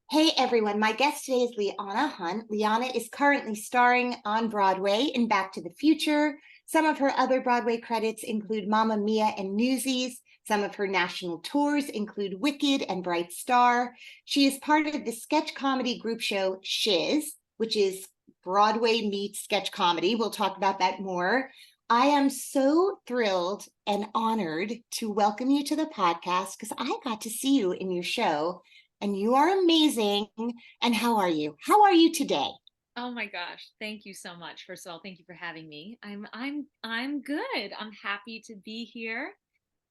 Hey everyone, my guest today is Liana Hunt. Liana is currently starring on Broadway in Back to the Future. Some of her other Broadway credits include Mamma Mia and Newsies. Some of her national tours include Wicked and Bright Star. She is part of the sketch comedy group show Shiz, which is Broadway meets sketch comedy. We'll talk about that more. I am so thrilled and honored to welcome you to the podcast because I got to see you in your show and you are amazing. And how are you? How are you today? Oh my gosh, thank you so much. First of all, thank you for having me. I'm good. I'm happy to be here.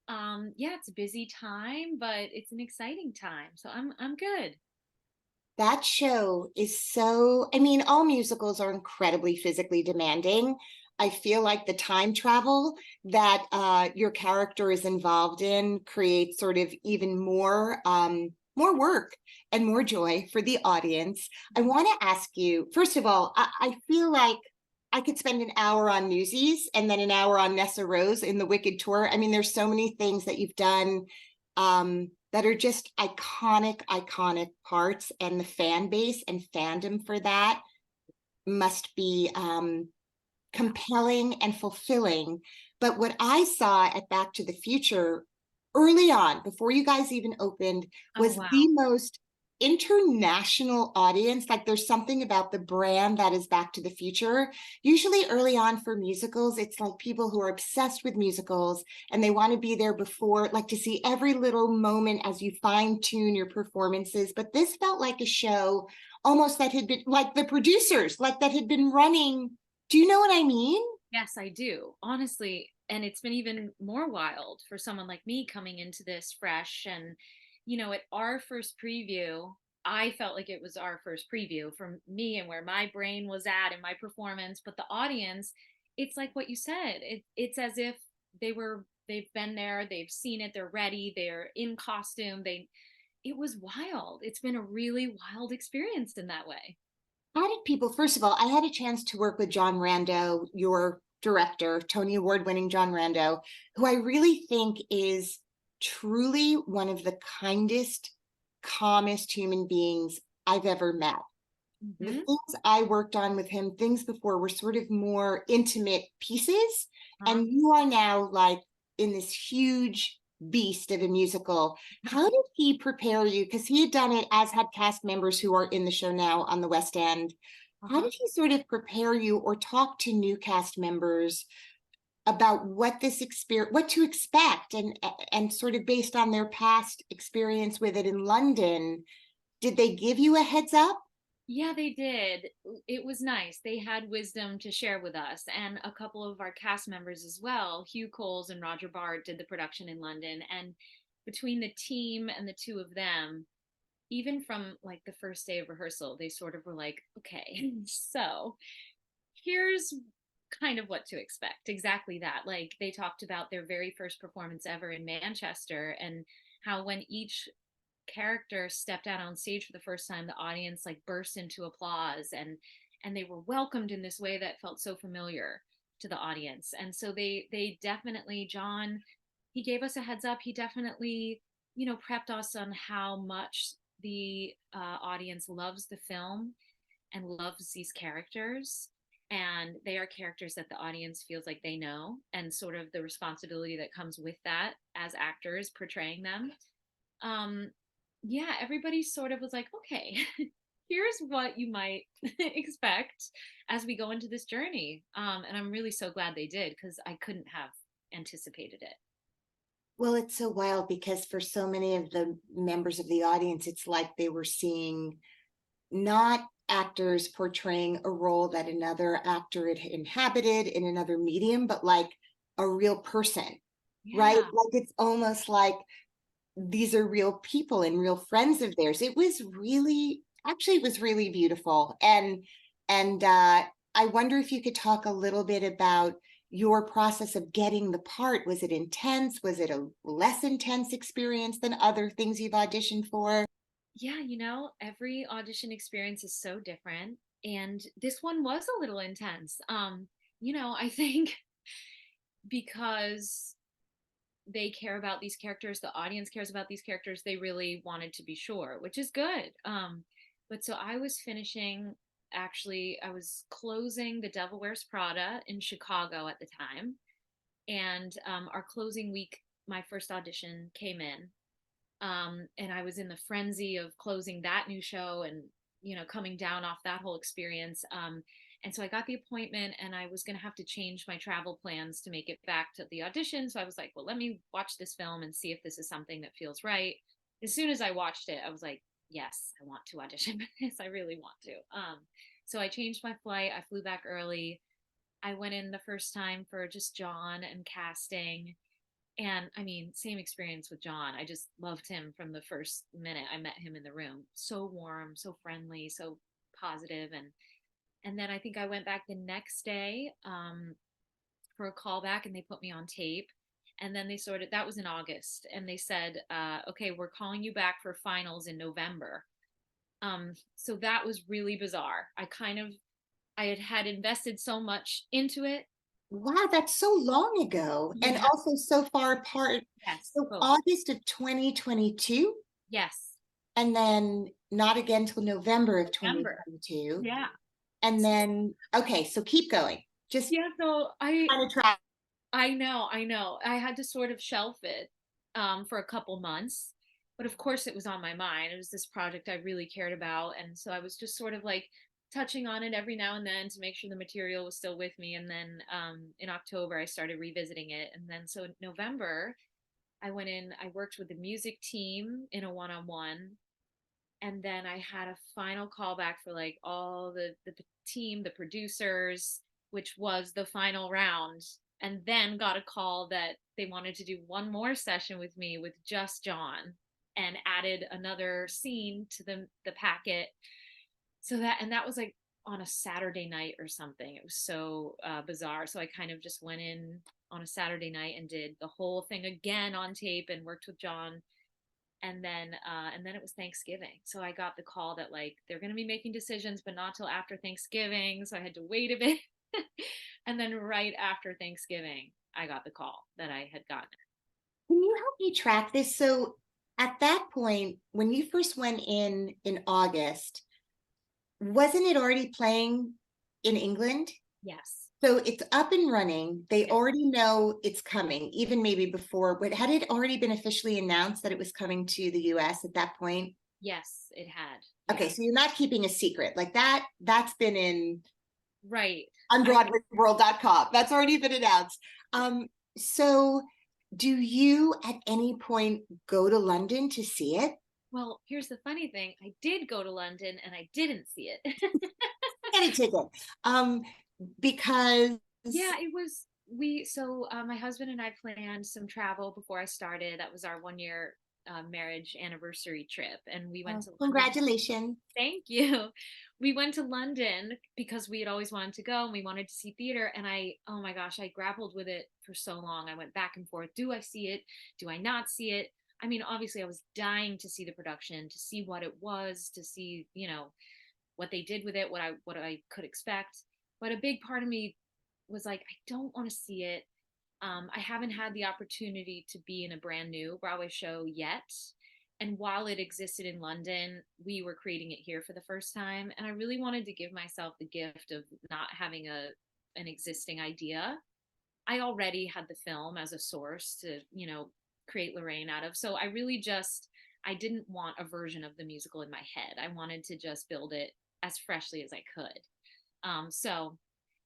Yeah, it's a busy time, but it's an exciting time. So I'm good. That show is so, I mean, all musicals are incredibly physically demanding. I feel like the time travel that your character is involved in creates sort of even more work and more joy for the audience. I want to ask you, first of all, I feel like I could spend an hour on Newsies and then an hour on Nessa Rose in the Wicked tour. I mean, there's so many things that you've done that are just iconic parts, and the fan base and fandom for that must be compelling and fulfilling. But what I saw at Back to the Future early on, before you guys even opened, Oh was the wow. most international audience. Like there's something about the brand that is Back to the Future. Usually early on for musicals, it's like people who are obsessed with musicals and they want to be there before, like to see every little moment as you fine tune your performances. But this felt like a show almost that had been like the producers, like that had been running. Do you know what I mean? Yes, I do. Honestly, and it's been even more wild for someone like me coming into this fresh and at our first preview, I felt like it was our first preview for me and where my brain was at in my performance, but the audience, it's like what you said. It's as if they've been there, they've seen it, they're ready, they're in costume. It was wild. It's been a really wild experience in that way. How did people, first of all, I had a chance to work with John Rando, your director, Tony Award winning John Rando, who I really think is truly one of the kindest, calmest human beings I've ever met. The Hmm. things I worked on with him, things before, were sort of more intimate pieces. Huh? And you are now like in this huge beast of a musical. How did he prepare you? Because he had done it, as had cast members who are in the show now on the West End. How Uh-huh. did he sort of prepare you or talk to new cast members about what this experience, what to expect, and sort of based on their past experience with it in London, did they give you a heads up? Yeah, they did. It was nice. They had wisdom to share with us, and a couple of our cast members as well. Hugh Coles and Roger Bart did the production in London, and between the team and the two of them, even from like the first day of rehearsal, they sort of were like, "Okay, so here's kind of what to expect." Exactly that. Like they talked about their very first performance ever in Manchester and how when each character stepped out on stage for the first time, the audience like burst into applause and they were welcomed in this way that felt so familiar to the audience. And so they definitely John, he gave us a heads up. He definitely prepped us on how much the audience loves the film and loves these characters, and they are characters that the audience feels like they know, and sort of the responsibility that comes with that as actors portraying them. um yeah, everybody sort of was like, okay, here's what you might expect as we go into this journey. And I'm really so glad they did because I couldn't have anticipated it. Well, it's so wild because for so many of the members of the audience, it's like they were seeing not actors portraying a role that another actor had inhabited in another medium, but like a real person, right? Yeah. Like it's almost like these are real people and real friends of theirs. It was really, actually, it was really beautiful. And I wonder if you could talk a little bit about your process of getting the part. Was it intense? Was it a less intense experience than other things you've auditioned for? Yeah, every audition experience is so different. And this one was a little intense. I think because they care about these characters, the audience cares about these characters. They really wanted to be sure, which is good. But so I was finishing, actually, I was closing The Devil Wears Prada in Chicago at the time. And our closing week, my first audition came in. And I was in the frenzy of closing that new show and, coming down off that whole experience. And so I got the appointment, and I was going to have to change my travel plans to make it back to the audition. So I was like, well, let me watch this film and see if this is something that feels right. As soon as I watched it, I was like, yes, I want to audition for this. I really want to. So I changed my flight. I flew back early. I went in the first time for just John and casting. And I mean, same experience with John. I just loved him from the first minute I met him in the room. So warm, so friendly, so positive. And then I think I went back the next day for a callback, and they put me on tape. And then that was in August, and they said, okay, we're calling you back for finals in November. So that was really bizarre. I had invested so much into it. Wow, that's so long ago, and Yeah. also so far apart. Yes. So August of 2022, Yes. and then not again till November of November. 2022. Yeah. And then, okay, so keep going. Just Yeah. So kind of try. I know. I had to sort of shelf it for a couple months, but of course it was on my mind. It was this project I really cared about, and so I was just sort of like touching on it every now and then to make sure the material was still with me. And then in October I started revisiting it, and then so in November I went in. I worked with the music team in a one-on-one, and then I had a final callback for like all the team, the producers, which was the final round. And then got a call that they wanted to do one more session with me with just John, and added another scene to the packet. So that was like on a Saturday night or something. It was so bizarre. So I kind of just went in on a Saturday night and did the whole thing again on tape and worked with John. And then it was Thanksgiving. So I got the call that like they're going to be making decisions, but not till after Thanksgiving. So I had to wait a bit. And then right after Thanksgiving, I got the call that I had gotten it. Can you help me track this? So at that point, when you first went in August, wasn't it already playing in England? Yes. So it's up and running. They Yes. already know it's coming, even maybe before, but had it already been officially announced that it was coming to the US at that point? Yes, it had. Okay, Yeah. so you're not keeping a secret. Like that's been in Right. on BroadwayWorld.com. That's already been announced. So do you at any point go to London to see it? Well, here's the funny thing. I did go to London and I didn't see it. Any ticket. Because Yeah, it was my husband and I planned some travel before I started. That was our 1 year marriage anniversary trip, and we went to London. congratulations. Thank you. We went to London because we had always wanted to go, and we wanted to see theater. And oh my gosh, I grappled with it for so long. I went back and forth. Do I see it? Do I not see it? I mean, obviously I was dying to see the production, to see what it was, to see, what they did with it, what I could expect. But a big part of me was like, I don't want to see it. I haven't had the opportunity to be in a brand new Broadway show yet. And while it existed in London, we were creating it here for the first time. And I really wanted to give myself the gift of not having an existing idea. I already had the film as a source to, create Lorraine out of. So I didn't want a version of the musical in my head. I wanted to just build it as freshly as I could.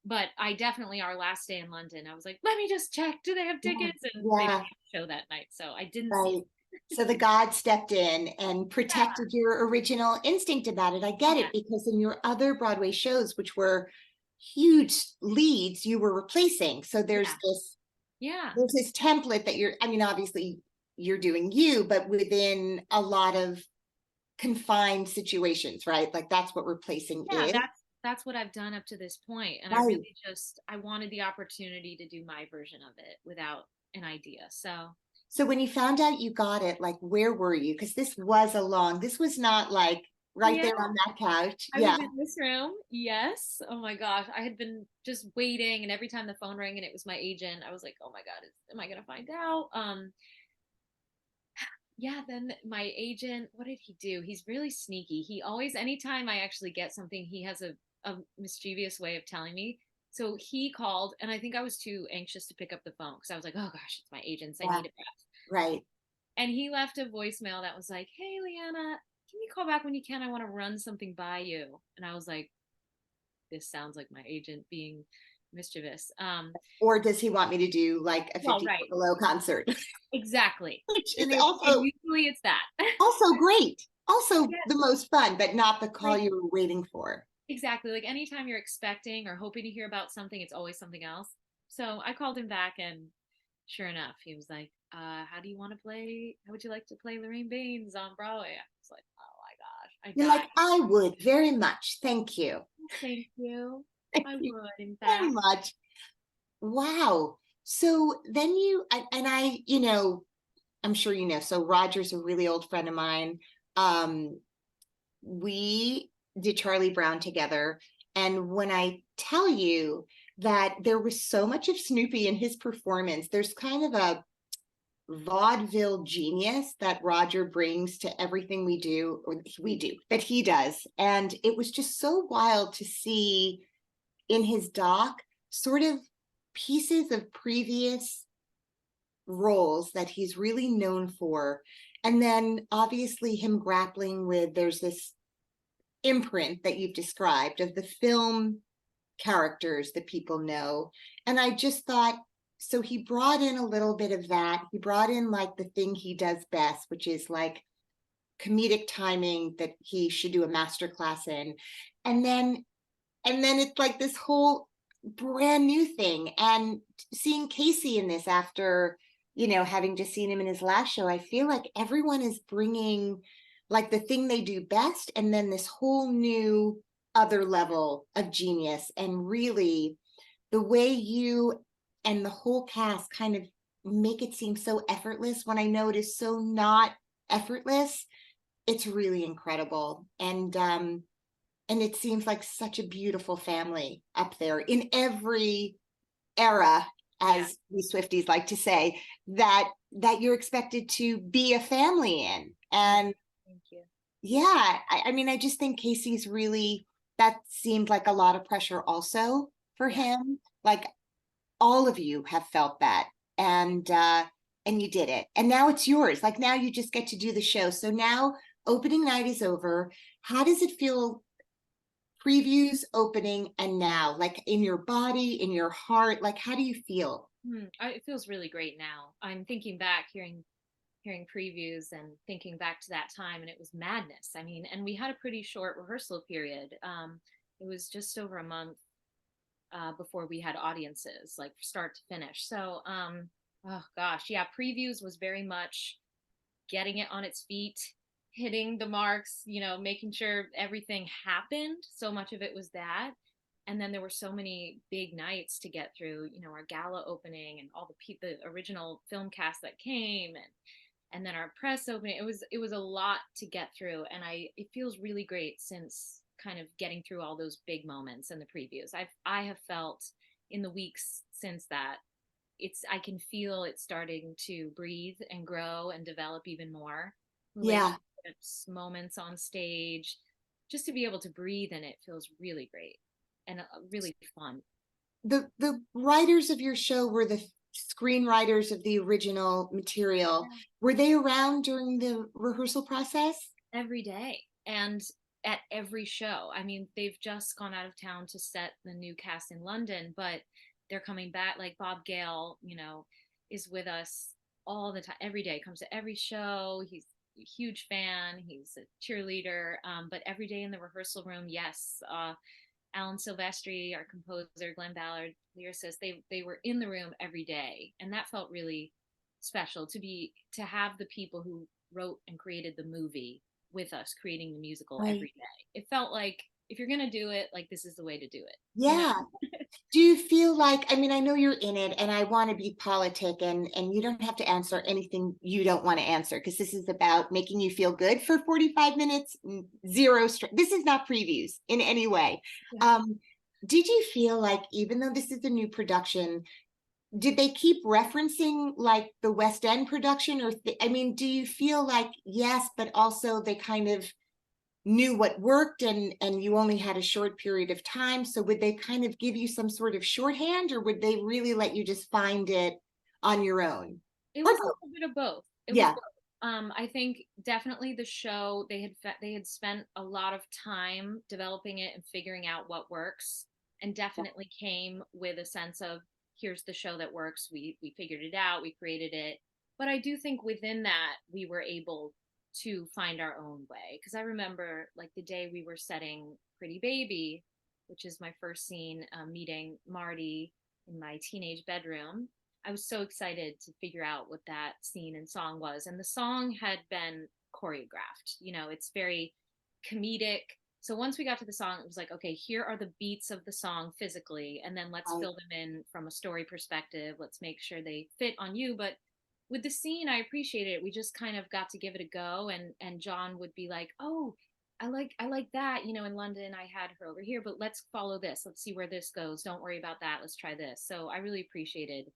But I definitely, our last day in London, I was like, let me just check. Do they have tickets? And they didn't have a show that night. So I didn't see it. So the God stepped in and protected your original instinct about it. I get it, because in your other Broadway shows, which were huge leads, you were replacing. So there's this template that obviously you're doing you, but within a lot of confined situations, right? Like that's what replacing is. That's what I've done up to this point. And I really I wanted the opportunity to do my version of it without an idea. So when you found out you got it, like, where were you? Because this was not like right there on that couch. I was Yeah. in this room. Yes. Oh my gosh. I had been just waiting, and every time the phone rang and it was my agent, I was like, "Oh my God, am I gonna find out?" Yeah, then my agent, what did he do? He's really sneaky. He always, anytime I actually get something, he has a mischievous way of telling me. So he called, and I think I was too anxious to pick up the phone because I was like, "Oh gosh, it's my agent's. I Yeah. need it back." Right. And he left a voicemail that was like, "Hey, Liana, can you call back when you can? I want to run something by you." And I was like, this sounds like my agent being mischievous. Or does he want me to do like a Well, 50 right, below concert? exactly. Which is And usually it's that. also great. Also Yes, the most fun, but not the call like you were waiting for. exactly. Like anytime you're expecting or hoping to hear about something, it's always something else. So I called him back, and sure enough, he was like, how do you want to play? How would you like to play Lorraine Baines on Broadway? I was like, oh my gosh, I You're like, died. I would very much. Thank you. Thank you. Thank I you would, in very fact. much. Wow. So then and I, I'm sure you know, so Roger's a really old friend of mine. Um, we did Charlie Brown together. And when I tell you that there was so much of Snoopy in his performance, there's kind of a vaudeville genius that Roger brings to everything we do, or we do, that he does. And it was just so wild to see in his doc sort of pieces of previous roles that he's really known for. And then obviously him grappling with, there's this imprint that you've described of the film characters that people know. And I just thought, so he brought in a little bit of that. He brought in like the thing he does best, which is like comedic timing that he should do a master class in. And then it's like this whole brand new thing. And seeing Casey in this after, having just seen him in his last show, I feel like everyone is bringing like the thing they do best, and then this whole new other level of genius. And really, the way you and the whole cast kind of make it seem so effortless when I know it is so not effortless, it's really incredible. And it seems like such a beautiful family up there in every era, Yeah. as we Swifties like to say, that you're expected to be a family in. And Thank you. yeah, I mean, I just think Casey's really, that seemed like a lot of pressure also for Yeah. him. Like all of you have felt that. And you did it. And now it's yours. Like now you just get to do the show. So now opening night is over. How does it feel, previews, opening, and now, like in your body, in your heart? Like how do you feel? It feels really great now. I'm thinking back, hearing previews and thinking back to that time, and it was madness. I mean, and we had a pretty short rehearsal period. It was just over a month before we had audiences, like start to finish. So, oh gosh, yeah, previews was very much getting it on its feet, hitting the marks, making sure everything happened. So much of it was that. And then there were so many big nights to get through, our gala opening and all the original film cast that came, and then our press opening. It was a lot to get through, and it feels really great since kind of getting through all those big moments and the previews. I have felt in the weeks since that I can feel it starting to breathe and grow and develop even more. Yeah. Relationships, moments on stage, just to be able to breathe in it feels really great and really fun. The writers of your show were the screenwriters of the original material. Were they around during the rehearsal process? Every day and at every show. I mean, they've just gone out of town to set the new cast in London, but they're coming back. Like Bob Gale, is with us all the time, every day, comes to every show. He's a huge fan. He's a cheerleader. But every day in the rehearsal room, yes, Alan Silvestri, our composer, Glenn Ballard, lyricist, they were in the room every day, and that felt really special to have the people who wrote and created the movie with us creating the musical Right. every day. It felt like if you're gonna do it, like this is the way to do it. Yeah. Do you feel like, I mean, I know you're in it and I want to be politic and you don't have to answer anything you don't want to answer because this is about making you feel good for 45 minutes, zero stress. This is not previews in any way. Yeah. Did you feel like even though this is a new production, did they keep referencing like the West End production or I mean, do you feel like yes, but also they kind of knew what worked and you only had a short period of time, so would they kind of give you some sort of shorthand or would they really let you just find it on your own? It Or was a both? little bit of both. It was Yeah, both. I think definitely the show they had spent a lot of time developing it and figuring out what works, and definitely came with a sense of here's the show that works. We figured it out. We created it. But I do think within that we were able to find our own way because I remember like the day we were setting Pretty Baby, which is my first scene, meeting Marty in my teenage bedroom. I was so excited to figure out what that scene and song was. And the song had been choreographed. You know, it's very comedic. So once we got to the song, it was like, okay, here are the beats of the song physically, and then let's right, fill them in from a story perspective. Let's make sure they fit on you. But with the scene, I appreciated it. We just kind of got to give it a go, and John would be like, "Oh, I like that. You know, in London, I had her over here, but let's follow this. Let's see where this goes. Don't worry about that. Let's try this." So I really appreciated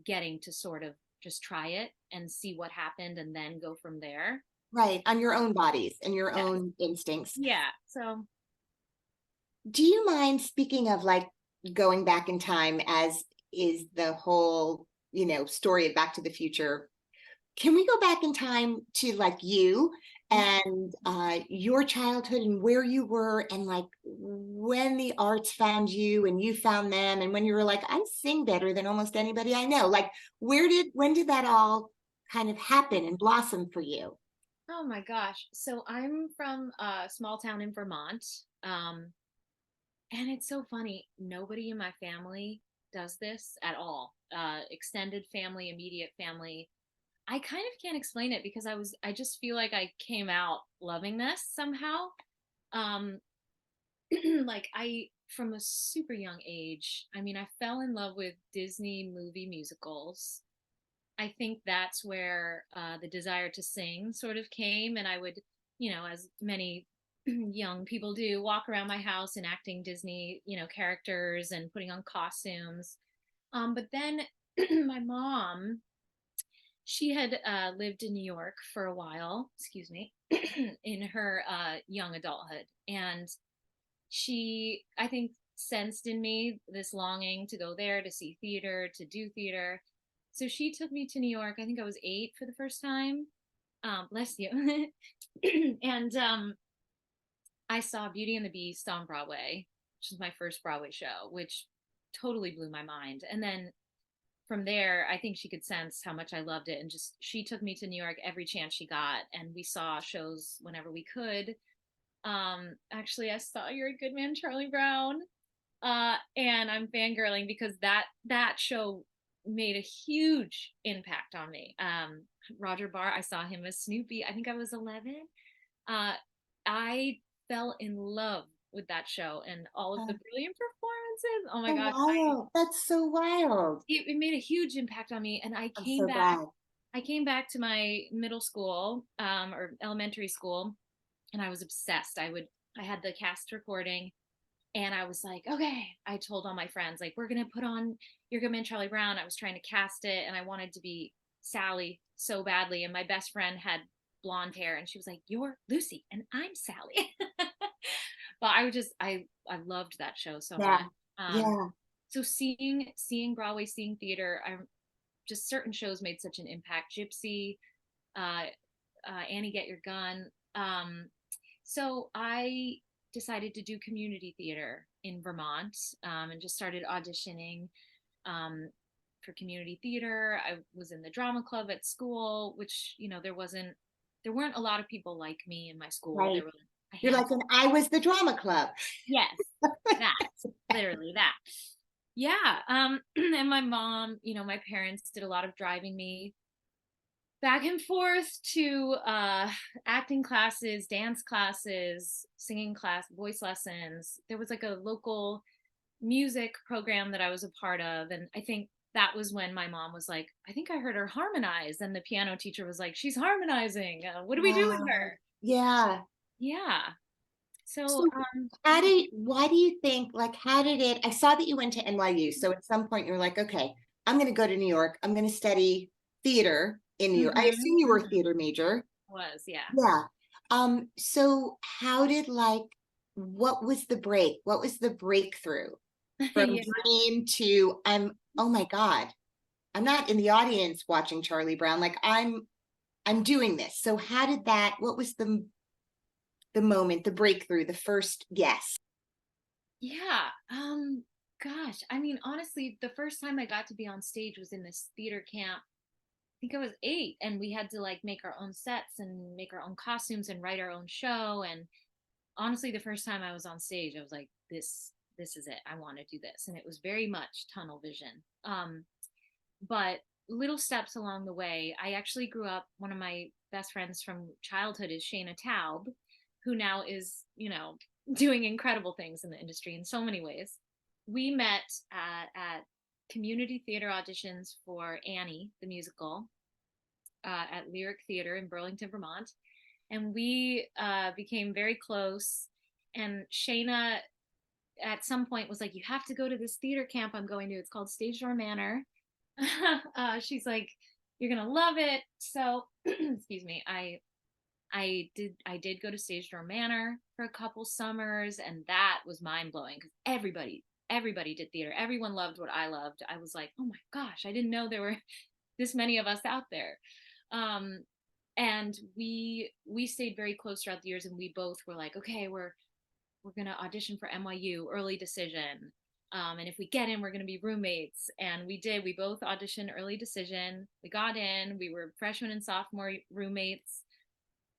getting to sort of just try it and see what happened and then go from there. right, on your own bodies and your Yes. own instincts. Yeah. So, Do you mind, speaking of like going back in time, as is the whole, story of Back to the Future, can we go back in time to like you yeah. and your childhood and where you were and like when the arts found you and you found them and when you were like, I sing better than almost anybody I know. Like when did that all kind of happen and blossom for you? Oh my gosh. So I'm from a small town in Vermont. And it's so funny. Nobody in my family does this at all. Extended family, immediate family. I kind of can't explain it because I just feel like I came out loving this somehow. Um, like from a super young age, I mean, I fell in love with Disney movie musicals. I think that's where the desire to sing sort of came. And I would, as many young people do, walk around my house enacting Disney, characters and putting on costumes. But then my mom, she had lived in New York for a while, excuse me, in her young adulthood. And she, I think, sensed in me this longing to go there, to see theater, to do theater. So she took me to New York. I think I was 8 for the first time. Bless you. And I saw Beauty and the Beast on Broadway, which was my first Broadway show, which totally blew my mind. And then from there, I think she could sense how much I loved it. And just she took me to New York every chance she got. And we saw shows whenever we could. Actually, I saw You're a Good Man, Charlie Brown. And I'm fangirling because that show made a huge impact on me. Roger Barr, I saw him as Snoopy. I think I was 11. Uh, I fell in love with that show and all of the Oh, brilliant performances. Oh my so gosh, wild. That's so wild. it made a huge impact on me. And I'm so glad. I came back to my middle school, or elementary school, and I was obsessed. I had the cast recording, and I was like, okay. I told all my friends, like, we're gonna put on Your Good Man Charlie Brown. I was trying to cast it, and I wanted to be Sally so badly. And my best friend had blonde hair, and she was like, "You're Lucy, and I'm Sally." But I loved that show so much. Yeah. Um, Yeah. so seeing Broadway, seeing theater, I just certain shows made such an impact. Gypsy, uh, Annie Get Your Gun. So I decided to do community theater in Vermont, and just started auditioning um, for community theater. I was in the drama club at school, which there weren't a lot of people like me in my school. Right. There were a You're like, handful. and I was the drama club. Yes, that literally that. Yeah. And my mom, my parents did a lot of driving me back and forth to acting classes, dance classes, singing class, voice lessons. There was like a local music program that I was a part of. And I think that was when my mom was like, I think I heard her harmonize. And the piano teacher was like, she's harmonizing. What do we do with Wow. her? Yeah. Yeah. So, So yeah. why do you think, like, how did it, I saw that you went to NYU. So at some point you were like, okay, I'm going to go to New York. I'm going to study theater in New York. I Hmm. assume you were a Hmm. theater major. Was, yeah. Yeah. So how did, like, what was the break? What was the breakthrough from Yeah. dream to oh my God, I'm not in the audience watching Charlie Brown. Like I'm doing this. So how did that, what was the moment, the breakthrough, the first yes? Yeah. Gosh, I mean, honestly, the first time I got to be on stage was in this theater camp. I think I was 8, and we had to like make our own sets and make our own costumes and write our own show. And honestly, the first time I was on stage, I was like, this is it. I want to do this. And it was very much tunnel vision. But little steps along the way. I actually grew up, one of my best friends from childhood is Shayna Taub, who now is, doing incredible things in the industry in so many ways. We met at community theater auditions for Annie, the musical, at Lyric Theater in Burlington, Vermont. And we became very close. And Shayna at some point was like, you have to go to this theater camp I'm going to. It's called Stage Door Manor. She's like, you're gonna love it. So, excuse me, I did go to Stage Door Manor for a couple summers, and that was mind blowing because everybody did theater. Everyone loved what I loved. I was like, oh my gosh, I didn't know there were this many of us out there. Um, and we stayed very close throughout the years, and we both were like, okay, we're gonna audition for NYU, early decision. And if we get in, we're gonna be roommates. And we did. We both auditioned early decision. We got in. We were freshman and sophomore roommates.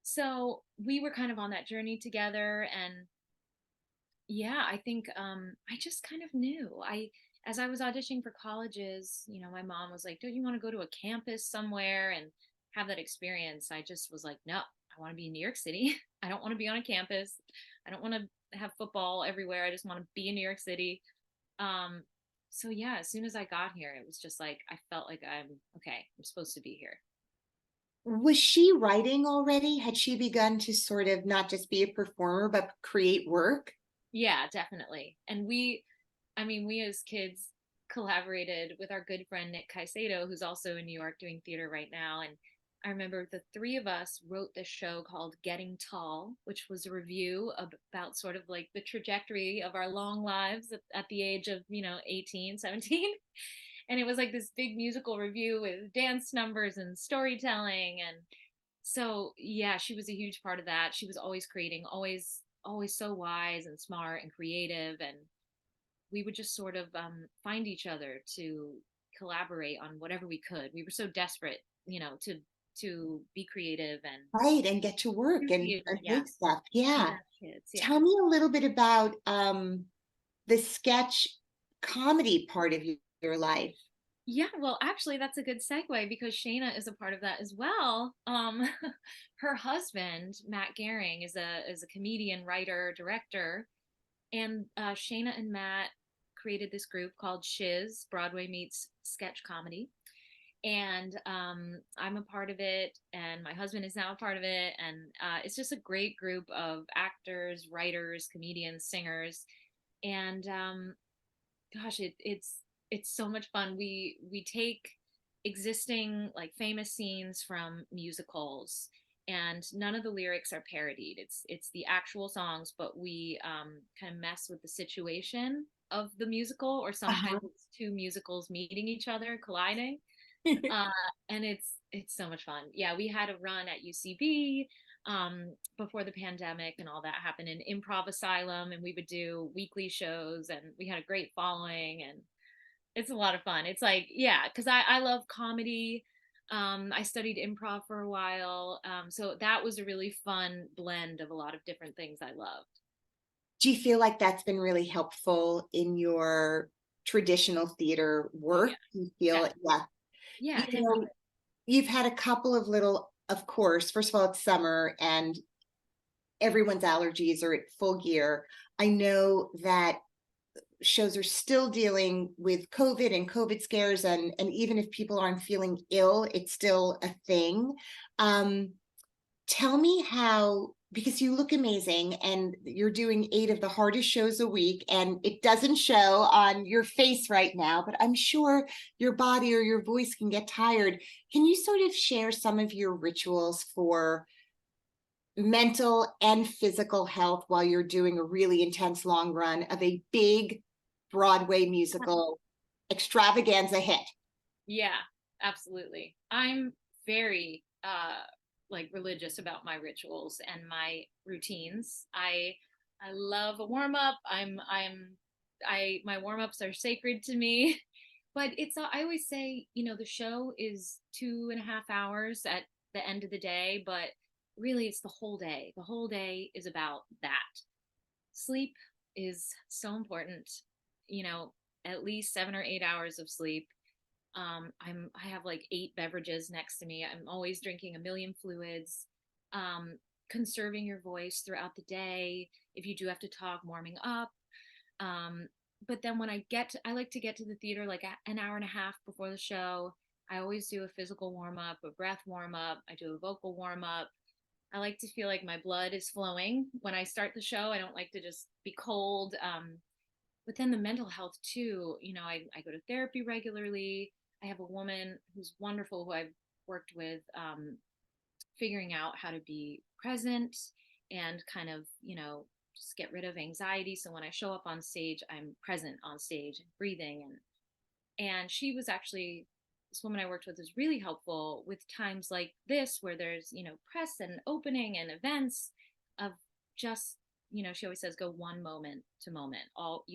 So we were kind of on that journey together. And yeah, I think I just kind of knew. As I was auditioning for colleges, my mom was like, "Don't you want to go to a campus somewhere and have that experience?" I just was like, "No, I want to be in New York City. I don't want to be on a campus. I don't want to have football everywhere. I just want to be in New York City." Um, so yeah, as soon as I got here, it was just like I felt like I'm okay. I'm supposed to be here. Was she writing already? Had she begun to sort of not just be a performer, but create work? Yeah, definitely. And I mean, we as kids collaborated with our good friend Nick Caicedo, who's also in New York doing theater right now. And I remember the three of us wrote this show called Getting Tall, which was a review about sort of like the trajectory of our long lives at the age of, 18, 17. And it was like this big musical review with dance numbers and storytelling. And so yeah, she was a huge part of that. She was always creating, always so wise and smart and creative. And we would just sort of find each other to collaborate on whatever we could. We were so desperate, to be creative and Right, and get to work do theater. and Yeah, make stuff. and Yeah. have kids. Yeah. Tell me a little bit about the sketch comedy part of your life. Yeah, well, actually, that's a good segue because Shayna is a part of that as well. Her husband, Matt Gehring, is a comedian, writer, director, and Shayna and Matt created this group called Shiz, Broadway meets sketch comedy. And I'm a part of it, and my husband is now a part of it, and it's just a great group of actors, writers, comedians, singers, and gosh, it's so much fun. We take existing like famous scenes from musicals, and none of the lyrics are parodied. It's the actual songs, but we kind of mess with the situation of the musical, or sometimes Uh-huh. it's two musicals meeting each other, colliding. uh, and it's so much fun. Yeah, we had a run at UCB before the pandemic and all that happened in Improv Asylum, and we would do weekly shows, and we had a great following, and it's a lot of fun. It's like, yeah, because I love comedy. I studied improv for a while, so that was a really fun blend of a lot of different things I loved. Do you feel like that's been really helpful in your traditional theater Oh work? yeah, Do you feel, definitely. yeah. Yeah, You definitely. know, you've had a couple of little, of course, first of all, it's summer and everyone's allergies are at full gear. I know that shows are still dealing with COVID and COVID scares, and even if people aren't feeling ill, it's still a thing. Tell me how, because you look amazing and you're doing 8 of the hardest shows a week, and it doesn't show on your face right now, but I'm sure your body or your voice can get tired. Can you sort of share some of your rituals for mental and physical health while you're doing a really intense long run of a big Broadway musical extravaganza hit? Yeah, absolutely. I'm very like religious about my rituals and my routines. I love a warm up. I my warm ups are sacred to me. But it's I always say, you know, the show is 2.5 hours at the end of the day, but really it's the whole day. The whole day is about that. Sleep is so important. You know, at least 7 or 8 hours of sleep. I have like 8 beverages next to me. I'm always drinking a million fluids. Um, Conserving your voice throughout the day. If you do have to talk, warming up. Um, but then when I like to get to the theater like an hour and a half before the show. I always do a physical warm up, a breath warm up. I do a vocal warm up. I like to feel like my blood is flowing when I start the show. I don't like to just be cold. But then the mental health too, you know, I go to therapy regularly. I have a woman who's wonderful who I've worked with, figuring out how to be present and kind of, you know, just get rid of anxiety. So when I show up on stage, I'm present on stage and breathing. And she was actually, this woman I worked with is really helpful with times like this where there's, you know, press and opening and events of just, you know, she always says go one moment to moment.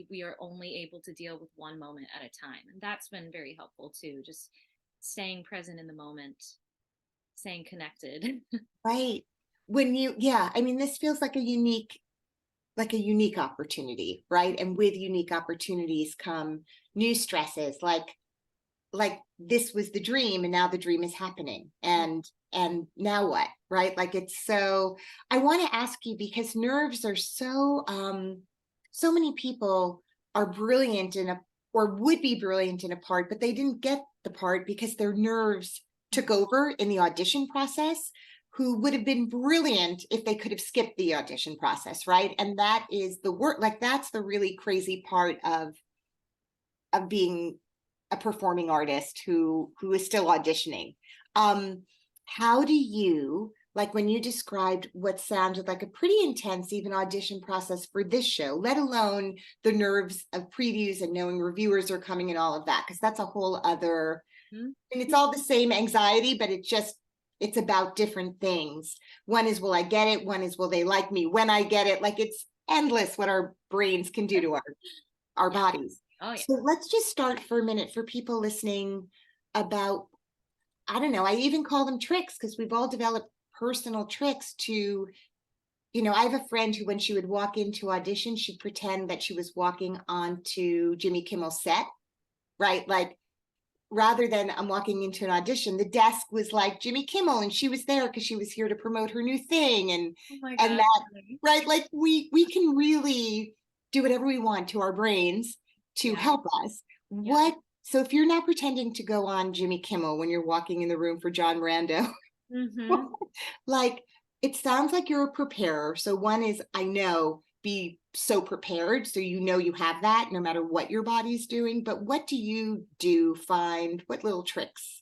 We are only able to deal with one moment at a time, and that's been very helpful too, just staying present in the moment, staying connected. Right. When you, yeah, I mean, this feels like a unique opportunity, right? And with unique opportunities come new stresses, like this was the dream and now the dream is happening, and now what, right? Like it's so, I want to ask you, because nerves are so so many people are brilliant in a, or would be brilliant in a part, but they didn't get the part because their nerves took over in the audition process, who would have been brilliant if they could have skipped the audition process, right? And that is the work, like that's the really crazy part of being a performing artist who is still auditioning. How do you, like when you described what sounded like a pretty intense even audition process for this show, let alone the nerves of previews and knowing reviewers are coming and all of that, because that's a whole other, and it's all the same anxiety, but it's about different things. One is, will I get it? One is, will they like me when I get it? Like it's endless what our brains can do to our Yeah. bodies. Oh yeah. So let's just start for a minute for people listening about, I don't know, I even call them tricks, because we've all developed personal tricks to, you know, I have a friend who, when she would walk into audition, she'd pretend that she was walking onto Jimmy Kimmel's set, right? Like rather than I'm walking into an audition, the desk was like Jimmy Kimmel, and she was there because she was here to promote her new thing, Oh my and God. that, right? Like we can really do whatever we want to our brains to Yeah. help us. Yeah. What, so if you're not pretending to go on Jimmy Kimmel when you're walking in the room for John Rando, Mm-hmm. like it sounds like you're a preparer. So one is, I know, be so prepared so you know you have that no matter what your body's doing. But what do you do? Find what little tricks?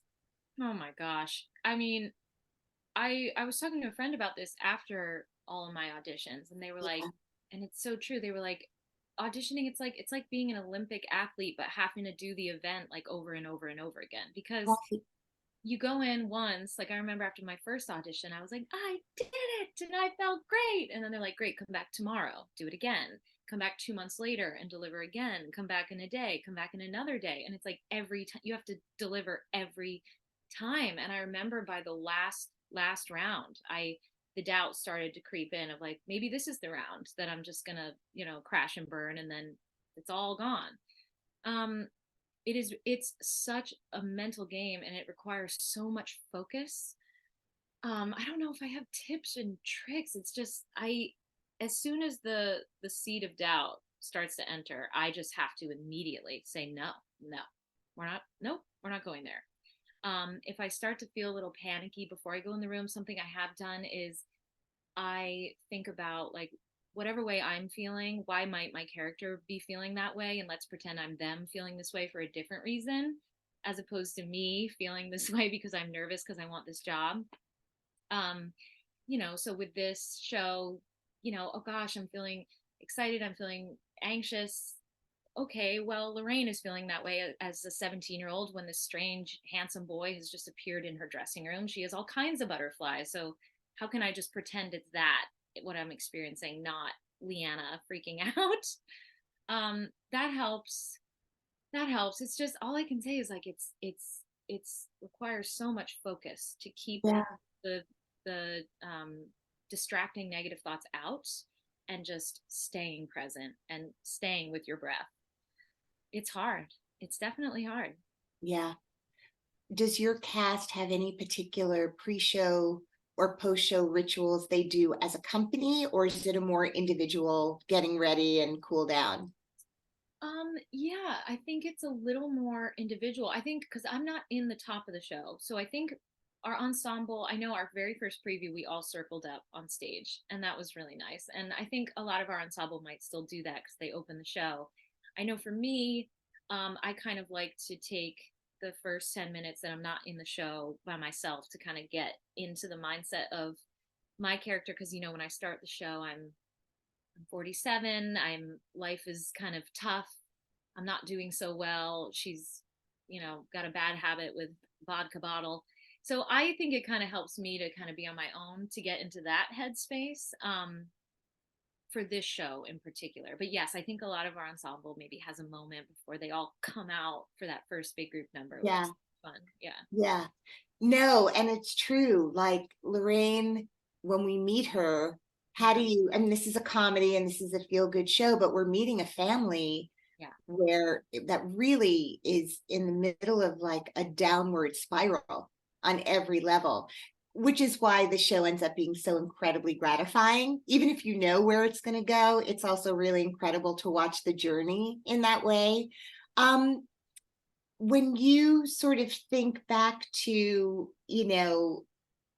Oh my gosh. I mean, I was talking to a friend about this after all of my auditions, and they were like, Yeah. and it's so true. They were like, auditioning, it's like being an Olympic athlete, but having to do the event like over and over and over again, because Right. you go in once. Like I remember after my first audition, I was like, I did it, and I felt great. And then they're like, great, come back tomorrow, do it again. Come back 2 months later and deliver again. Come back in a day. Come back in another day. And it's like every time you have to deliver every time. And I remember by the last round, the doubt started to creep in of like, maybe this is the round that I'm just gonna, you know, crash and burn, and then it's all gone. Um, it's such a mental game, and it requires so much focus. I don't know if I have tips and tricks. It's just I as soon as the seed of doubt starts to enter, I just have to immediately say, no, no, we're not going there. If I start to feel a little panicky before I go in the room, something I have done is I think about like whatever way I'm feeling, why might my character be feeling that way? And let's pretend I'm them feeling this way for a different reason, as opposed to me feeling this way because I'm nervous because I want this job. Um, so with this show, oh gosh, I'm feeling excited, I'm feeling anxious. Okay, well, Lorraine is feeling that way as a 17-year-old when this strange, handsome boy has just appeared in her dressing room. She has all kinds of butterflies. So how can I just pretend it's that, what I'm experiencing, not Liana freaking out? That helps. That helps. It's just all I can say is like it's requires so much focus to keep Yeah. the distracting negative thoughts out and just staying present and staying with your breath. It's hard. It's definitely hard. Yeah. Does your cast have any particular pre-show or post-show rituals they do as a company, or is it a more individual getting ready and cool down? Yeah, I think it's a little more individual. I think because I'm not in the top of the show. So I think our ensemble, I know our very first preview, we all circled up on stage, and that was really nice. And I think a lot of our ensemble might still do that because they open the show. I know for me, I kind of like to take the first 10 minutes that I'm not in the show by myself to kind of get into the mindset of my character. Because, when I start the show, I'm 47. Life is kind of tough. I'm not doing so well. She's, got a bad habit with vodka bottle. So I think it kind of helps me to kind of be on my own to get into that headspace for this show in particular. But yes, I think a lot of our ensemble maybe has a moment before they all come out for that first big group number, which Yeah. is fun. Yeah. Yeah. No, and it's true. Like Lorraine, when we meet her, how do Yeah. you, I mean, this is a comedy and this is a feel-good show, but we're meeting a family Yeah. where that really is in the middle of like a downward spiral on every level, which is why the show ends up being so incredibly gratifying. Even if you know where it's going to go, it's also really incredible to watch the journey in that way. When you sort of think back to,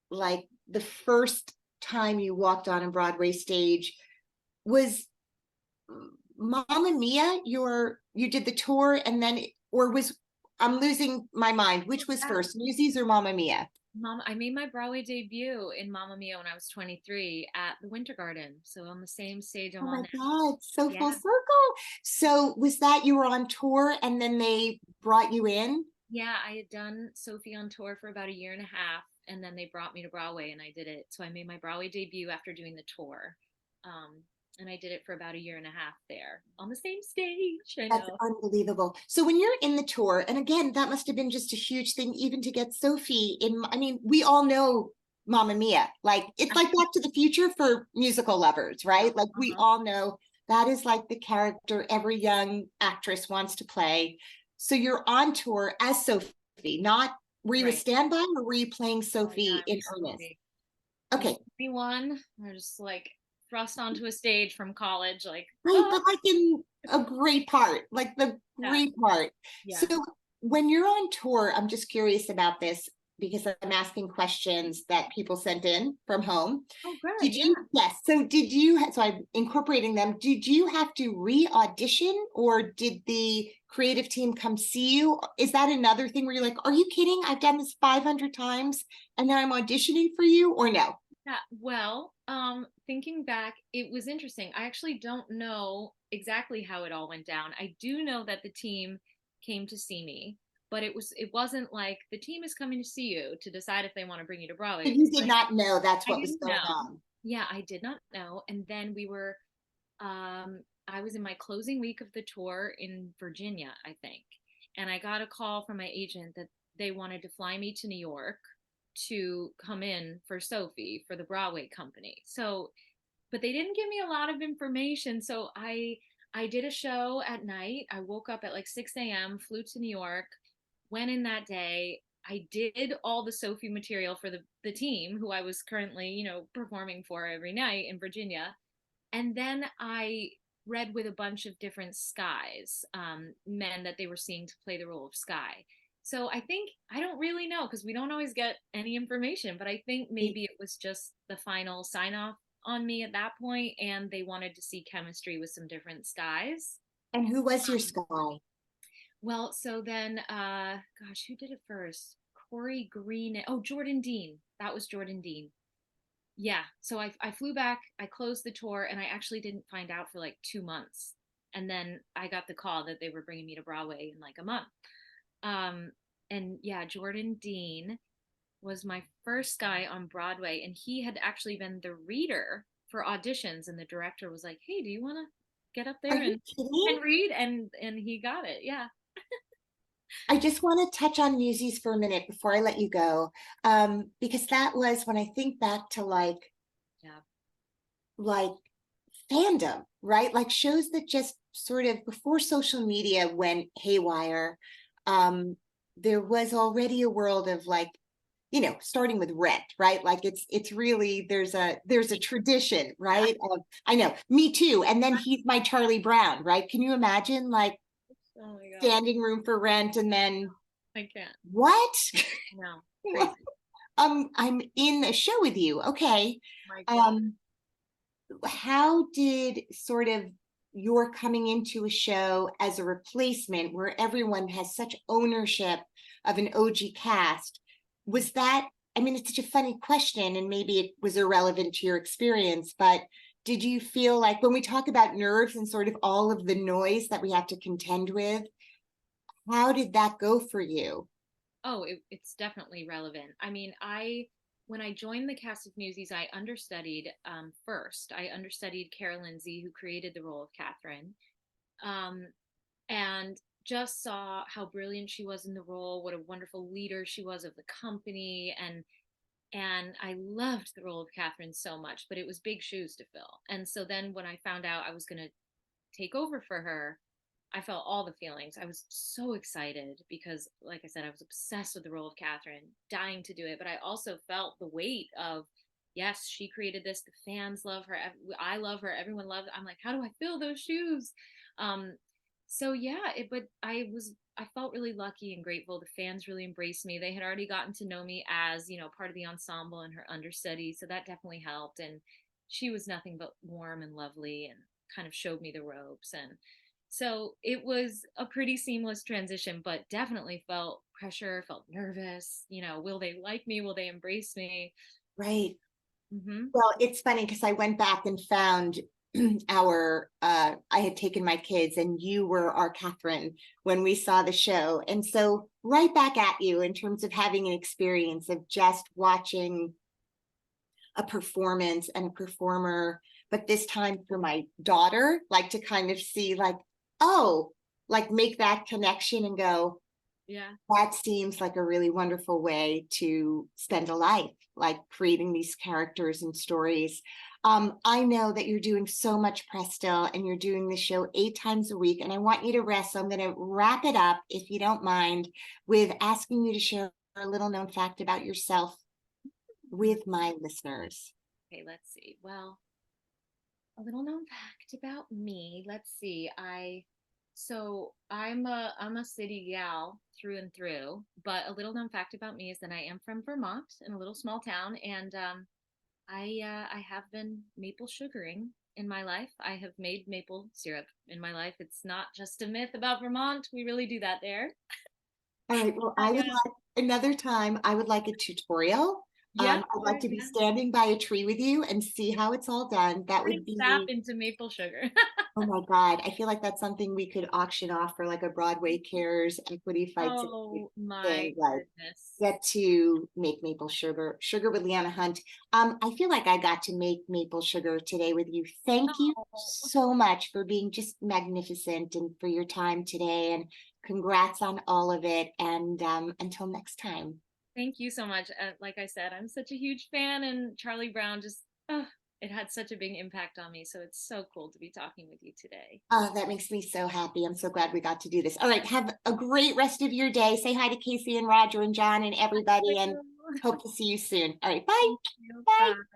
like the first time you walked on a Broadway stage, was Mamma Mia you did the tour and then, or was, I'm losing my mind, which was first, Newsies or Mamma Mia? I made my Broadway debut in Mamma Mia when I was 23 at the Winter Garden. So on the same stage Oh I'm my on now. God, so full Yeah. circle. So was that you were on tour and then they brought you in? Yeah, I had done Sophie on tour for about a year and a half, and then they brought me to Broadway, and I did it. So I made my Broadway debut after doing the tour, and I did it for about a year and a half there on the same stage. I That's know. unbelievable. So when you're in the tour, and again, that must have been just a huge thing, even to get Sophie in. I mean, we all know Mamma Mia. Like it's like Back to the Future for musical lovers, right? Like we Uh-huh. all know that is like the character every young actress wants to play. So you're on tour as Sophie, not were you a Right. standby or were you playing Oh yeah, Sophie I in was earnest? Sophie. I was Okay, 21. I was just like thrust onto a stage from college, like, right, oh but like in a great part, like the yeah, great part. So yeah. when you're on tour, I'm just curious about this because I'm asking questions that people sent in from home. Oh, good. Did Yeah. you, yes, so did you, so I'm incorporating them. Did you have to re-audition or did the creative team come see you? Is that another thing where you're like, are you kidding? I've done this 500 times and now I'm auditioning for you, or no? Yeah, well, thinking back, it was interesting. I actually don't know exactly how it all went down. I do know that the team came to see me, but it wasn't like the team is coming to see you to decide if they want to bring you to Broadway. So It you was did like not know that's I what was didn't going know. on. Yeah, I did not know. And then I was in my closing week of the tour in Virginia, I think. And I got a call from my agent that they wanted to fly me to New York to come in for Sophie for the Broadway company. So, but they didn't give me a lot of information. So I did a show at night. I woke up at like 6 a.m., flew to New York, went in that day. I did all the Sophie material for the team who I was currently, performing for every night in Virginia. And then I read with a bunch of different Skies, men that they were seeing to play the role of Sky. So I think, I don't really know because we don't always get any information, but I think maybe it was just the final sign off on me at that point, and they wanted to see chemistry with some different Skies. And who was your Um, Sky? well, so then, gosh, who did it first? Corey Green. Oh, Jordan Dean. That was Jordan Dean. Yeah. So I flew back, I closed the tour, and I actually didn't find out for like 2 months. And then I got the call that they were bringing me to Broadway in like a month. Um, and yeah, Jordan Dean was my first guy on Broadway, and he had actually been the reader for auditions. And the director was like, "Hey, do you want to get up Are there you kidding? and read?" And he got it. Yeah. I just want to touch on Newsies for a minute before I let you go, because that was when I think back to Yeah. like fandom, right? Like shows that just sort of before social media went haywire, there was already a world of like, starting with Rent, right? Like it's really there's a tradition, Yeah. right? I know, me too. And then he's my Charlie Brown, right? Can you imagine like Oh my God. standing room for Rent and then I can't. what? No. Crazy. I'm in a show with you. Okay. My God. Um, how did sort of your coming into a show as a replacement where everyone has such ownership of an OG cast, was that, I mean, it's such a funny question and maybe it was irrelevant to your experience, but did you feel like when we talk about nerves and sort of all of the noise that we have to contend with, how did that go for you? Oh, it's definitely relevant. I mean, when I joined the cast of Newsies, I understudied first. I understudied Carolyn Z, who created the role of Catherine, um, and just saw how brilliant she was in the role, what a wonderful leader she was of the company, and I loved the role of Catherine so much, but it was big shoes to fill. And so then when I found out I was going to take over for her, I felt all the feelings. I was so excited because, like I said, I was obsessed with the role of Catherine, dying to do it. But I also felt the weight of, yes, she created this. The fans love her. I love her. Everyone loves. I'm like, how do I fill those shoes? Um, so yeah, but I felt really lucky and grateful. The fans really embraced me. They had already gotten to know me as, part of the ensemble and her understudy. So that definitely helped. And she was nothing but warm and lovely and kind of showed me the ropes. And so it was a pretty seamless transition, but definitely felt pressure, felt nervous. Will they like me? Will they embrace me? Right. Hmm. Well, it's funny because I went back and found I had taken my kids and you were our Catherine when we saw the show. And so right back at you in terms of having an experience of just watching a performance and a performer, but this time for my daughter, like to kind of see like, oh, like make that connection and go, Yeah. that seems like a really wonderful way to spend a life, like creating these characters and stories. I know that you're doing so much press still and you're doing the show 8 times a week, and I want you to rest. So I'm going to wrap it up, if you don't mind, with asking you to share a little known fact about yourself with my listeners. Okay, let's see. Well, a little known fact about me. Let's see. I'm a city gal through and through, but a little known fact about me is that I am from Vermont in a little small town, and I have been maple sugaring in my life. I have made maple syrup in my life. It's not just a myth about Vermont. We really do that there. All right. Well, I I, would like another time, I would like a tutorial. yeah, I'd like sure, to be yeah. standing by a tree with you and see how it's all done. That Turning would sap be, into maple sugar. oh my God. I feel like that's something we could auction off for like a Broadway Cares equity fights Oh my thing, like goodness. get to make maple sugar with Liana Hunt. I feel like I got to make maple sugar today with you. Thank you Oh, so much for being just magnificent and for your time today. And congrats on all of it. And until next time. thank you so much. Like I said, I'm such a huge fan, and Charlie Brown just, it had such a big impact on me. So it's so cool to be talking with you today. Oh, that makes me so happy. I'm so glad we got to do this. All right. Have a great rest of your day. Say hi to Casey and Roger and John and everybody, and hope to see you soon. All right. Bye. Thank you. Bye. Bye.